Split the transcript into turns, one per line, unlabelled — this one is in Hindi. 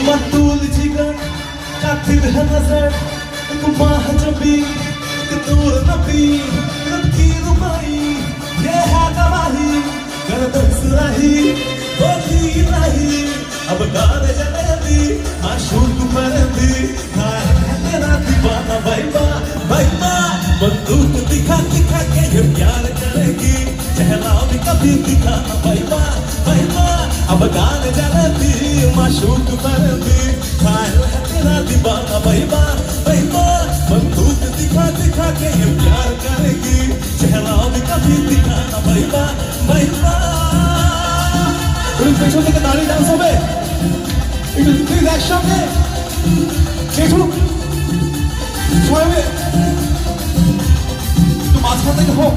मटूल जिगर कातिल है नजर गुमाह जबी नूर नबी रबकी रुमाई ये है गवाही गर्दन सुराही बोली नहीं अब गाने जलेबी आशूक परंदी है तेरा दीवाना बैबा बैबा बंदूक दिखा दिखा के ये प्यार करेगी चहलाओ भी कभी दिखाना बैबा बैबा अब गाने जलेबी माशूक परंदी है तेरा दीवाना बैबा बैबा बंदूक दिखा दिखा के ये प्यार करेगी चहलाओ भी कभी दिखाना बैबा बैबा 우리 백션 থেকে দাঁড়িয়ে ডান্স হবে একটু প্লিজ একসঙ্গে যেটু সবাই একটু মাঝখান থেকে হোক